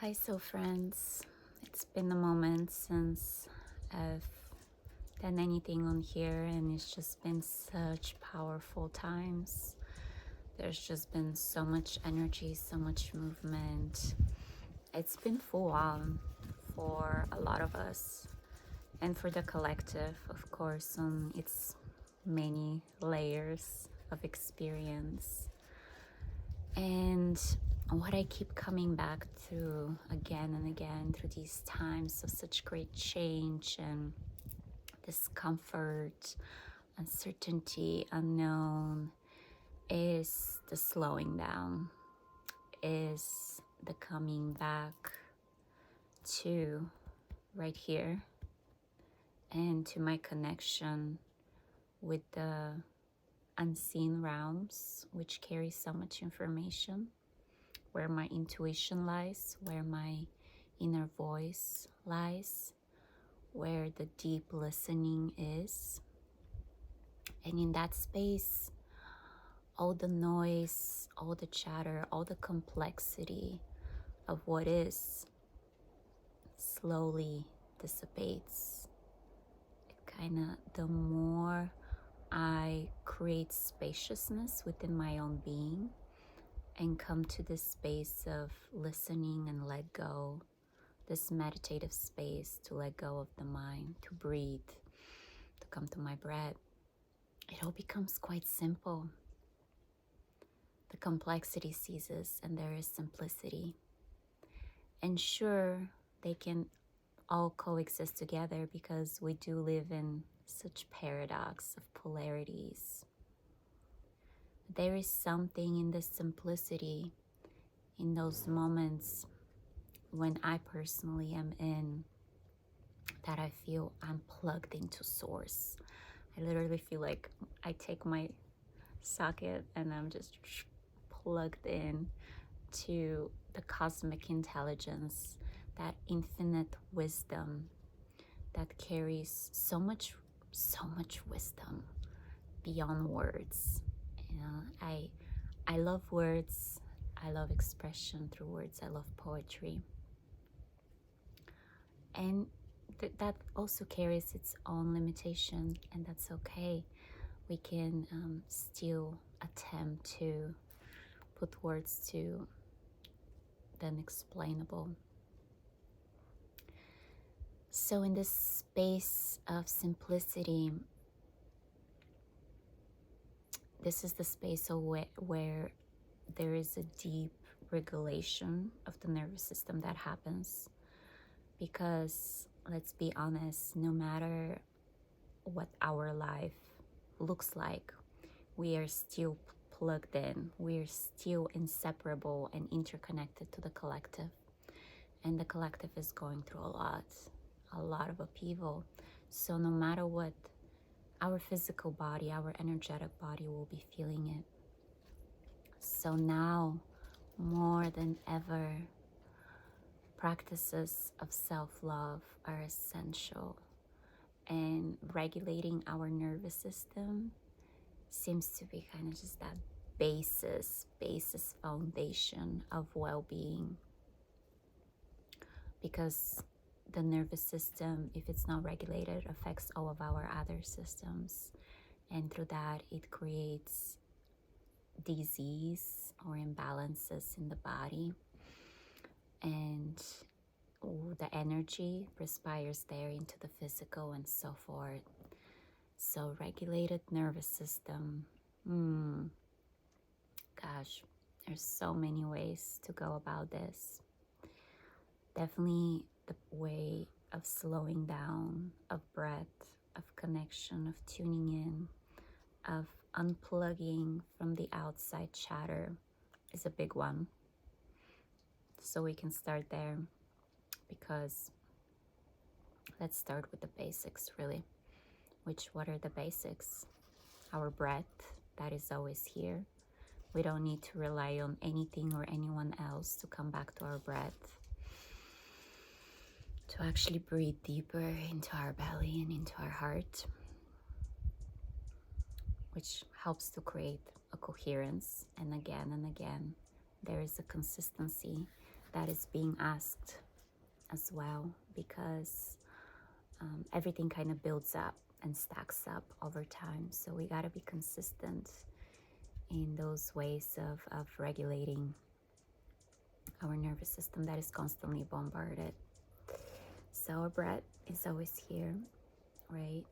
Hi, so friends. It's been a moment since I've done anything on here, and it's just been such powerful times. There's just been so much energy, so much movement. It's been full on for a lot of us and for the collective, of course, on its many layers of experience. And what I keep coming back to again and again through these times of such great change and discomfort, uncertainty, unknown, is the slowing down, is the coming back to right here and to my connection with the unseen realms, which carry so much information, where my intuition lies, where my inner voice lies, where the deep listening is. And in that space, all the noise, all the chatter, all the complexity of what is slowly dissipates. It kind of, the more I create spaciousness within my own being and come to this space of listening and let go, this meditative space to let go of the mind, to breathe, to come to my breath, it all becomes quite simple. The complexity ceases and there is simplicity. And sure, they can all coexist together because we do live in such paradox of polarities. There is something in this simplicity, in those moments when I personally am in, that I feel I'm plugged into source. I literally feel like I take my socket and I'm just plugged in to the cosmic intelligence, that infinite wisdom that carries so much wisdom beyond words. You know, I love words. I love expression through words. I love poetry. And that also carries its own limitation, and that's okay. We can still attempt to put words to the unexplainable. So in this space of simplicity, this is the space where there is a deep regulation of the nervous system that happens. Because let's be honest, no matter what our life looks like, we are still plugged in. We are still inseparable and interconnected to the collective. And the collective is going through a lot of upheaval. So no matter what, our physical body, our energetic body will be feeling it. So now, more than ever, practices of self-love are essential, and regulating our nervous system seems to be kind of just that basis foundation of well-being, because the nervous system, if it's not regulated, affects all of our other systems, and through that it creates disease or imbalances in the body, and the energy respires there into the physical and so forth. So regulated nervous system, gosh, there's so many ways to go about this. Definitely the way of slowing down, of breath, of connection, of tuning in, of unplugging from the outside chatter is a big one. So we can start there, because let's start with the basics, really. What are the basics? Our breath, that is always here. We don't need to rely on anything or anyone else to come back to our breath, to actually breathe deeper into our belly and into our heart, which helps to create a coherence. And again, there is a consistency that is being asked as well, because everything kind of builds up and stacks up over time. So we got to be consistent in those ways of regulating our nervous system that is constantly bombarded. So our breath is always here, right?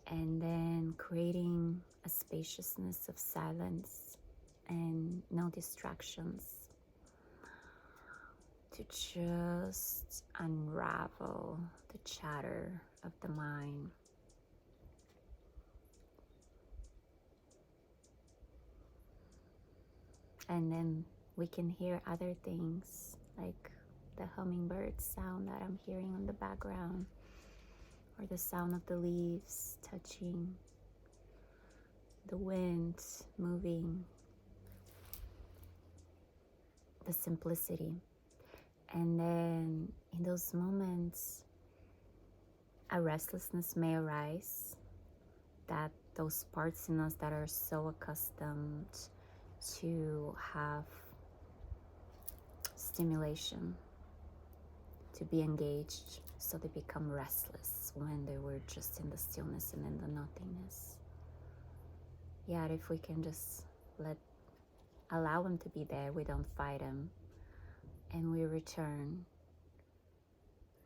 And then creating a spaciousness of silence and no distractions to just unravel the chatter of the mind. And then we can hear other things, like the hummingbird sound that I'm hearing on the background, or the sound of the leaves touching, the wind moving, the simplicity. And then in those moments, a restlessness may arise, that those parts in us that are so accustomed to have stimulation, to be engaged, so they become restless when they were just in the stillness and in the nothingness. Yet if we can just allow them to be there, we don't fight them, and we return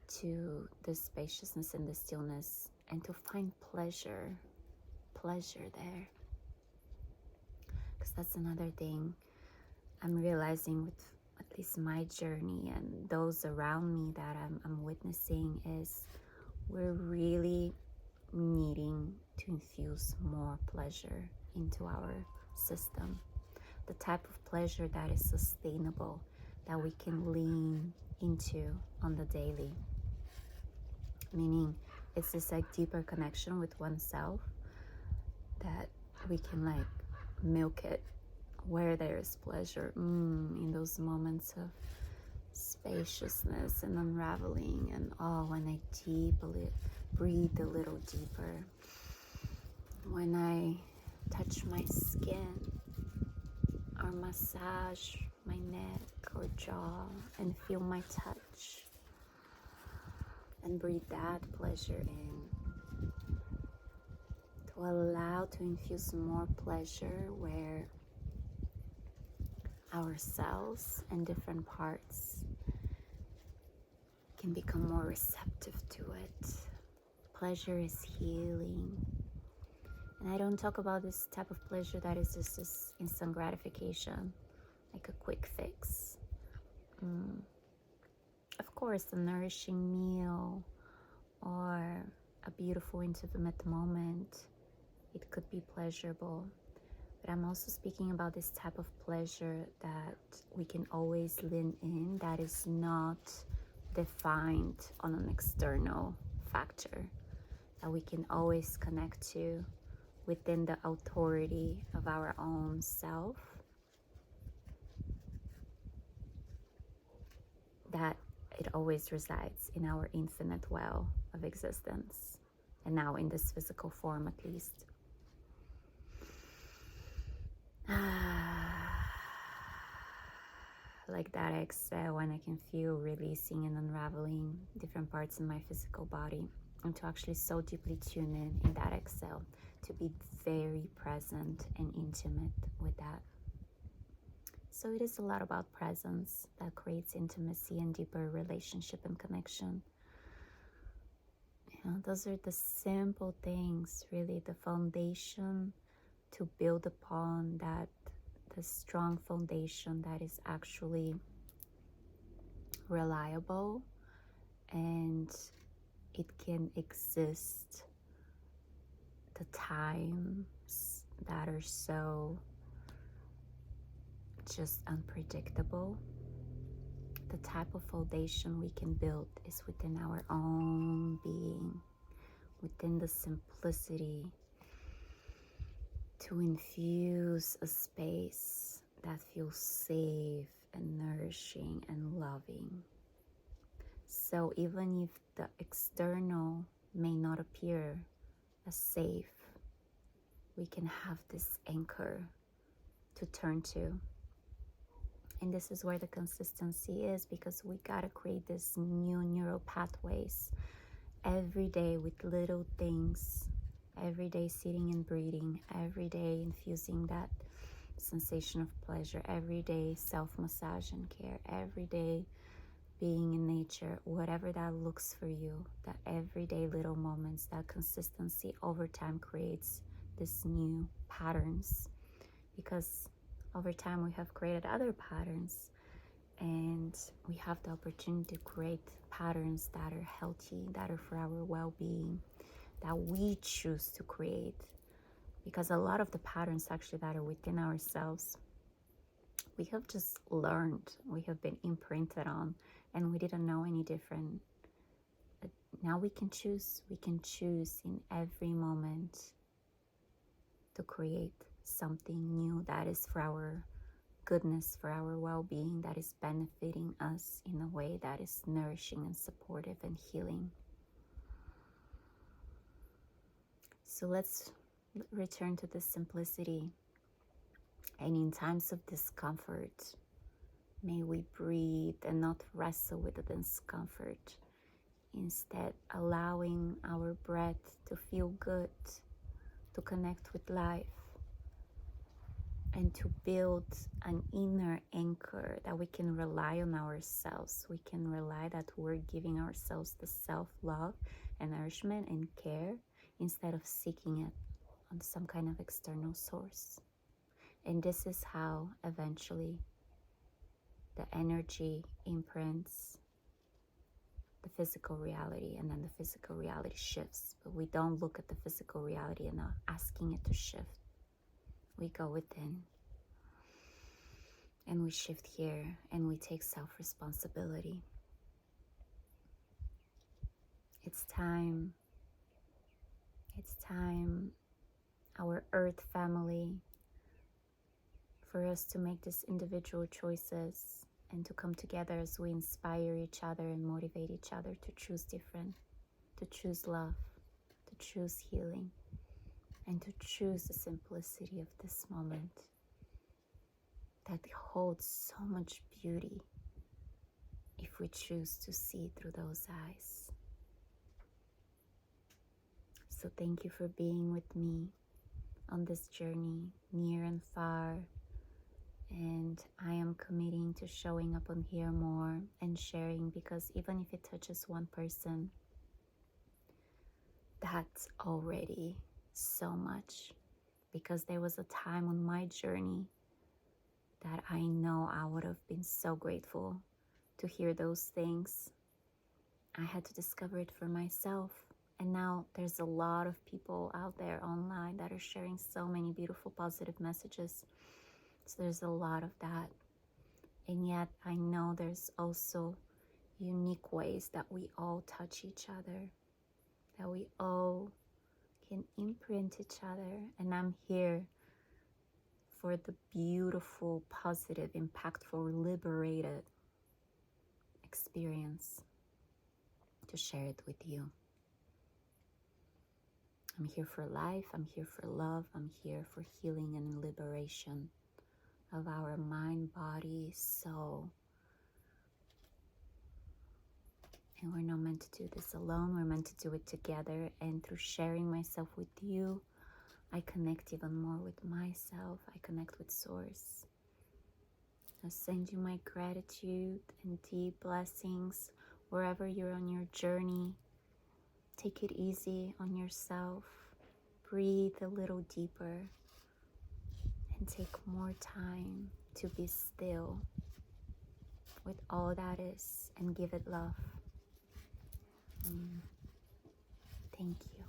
to the spaciousness and the stillness, and to find pleasure there. Because that's another thing I'm realizing with at least my journey and those around me that I'm witnessing, is we're really needing to infuse more pleasure into our system. The type of pleasure that is sustainable, that we can lean into on the daily. Meaning it's this like deeper connection with oneself, that we can like milk it where there is pleasure, in those moments of spaciousness and unraveling. And when I breathe a little deeper, when I touch my skin or massage my neck or jaw and feel my touch, and breathe that pleasure in, to allow to infuse more pleasure where our cells and different parts can become more receptive to it. Pleasure is healing. And I don't talk about this type of pleasure that is just this instant gratification, like a quick fix. Of course, a nourishing meal or a beautiful intimate moment, it could be pleasurable. But I'm also speaking about this type of pleasure that we can always lean in, that is not defined on an external factor, that we can always connect to within the authority of our own self, that it always resides in our infinite well of existence, and now in this physical form at least. Like that exhale, when I can feel releasing and unraveling different parts in my physical body, and to actually so deeply tune in that exhale, to be very present and intimate with that. So it is a lot about presence that creates intimacy and deeper relationship and connection. Those are the simple things, really, the foundation to build upon, that the strong foundation that is actually reliable, and it can exist the times that are so just unpredictable. The type of foundation we can build is within our own being, within the simplicity, to infuse a space that feels safe and nourishing and loving. So even if the external may not appear as safe, we can have this anchor to turn to, And this is where the consistency is, because we gotta create this new neural pathways every day with little things, every day sitting and breathing, every day infusing that sensation of pleasure, every day self-massage and care, every day being in nature, whatever that looks for you, that everyday little moments, that consistency over time creates this new patterns, because over time we have created other patterns, and we have the opportunity to create patterns that are healthy, that are for our well-being, that we choose to create. Because a lot of the patterns actually that are within ourselves, we have just learned, we have been imprinted on, and we didn't know any different. But now we can choose in every moment to create something new that is for our goodness, for our well-being, that is benefiting us in a way that is nourishing and supportive and healing. So let's return to the simplicity. And in times of discomfort, may we breathe and not wrestle with the discomfort. Instead, allowing our breath to feel good, to connect with life, and to build an inner anchor that we can rely on ourselves. We can rely that we're giving ourselves the self-love and nourishment and care instead of seeking it on some kind of external source. And this is how eventually the energy imprints the physical reality, and then the physical reality shifts. But we don't look at the physical reality and not asking it to shift. We go within and we shift here, and we take self-responsibility. It's time, our earth family, for us to make these individual choices and to come together as we inspire each other and motivate each other to choose different, to choose love, to choose healing, and to choose the simplicity of this moment that holds so much beauty if we choose to see through those eyes. So thank you for being with me on this journey, near and far. And I am committing to showing up on here more and sharing, because even if it touches one person, that's already so much. Because there was a time on my journey that I know I would have been so grateful to hear those things. I had to discover it for myself. And now there's a lot of people out there online that are sharing so many beautiful, positive messages. So there's a lot of that. And yet I know there's also unique ways that we all touch each other, that we all can imprint each other. And I'm here for the beautiful, positive, impactful, liberated experience to share it with you. I'm here for life, I'm here for love, I'm here for healing and liberation of our mind, body, soul. And we're not meant to do this alone, we're meant to do it together. And through sharing myself with you, I connect even more with myself, I connect with Source. I send you my gratitude and deep blessings wherever you're on your journey. Take it easy on yourself. Breathe a little deeper and take more time to be still with all that is and give it love. Thank you.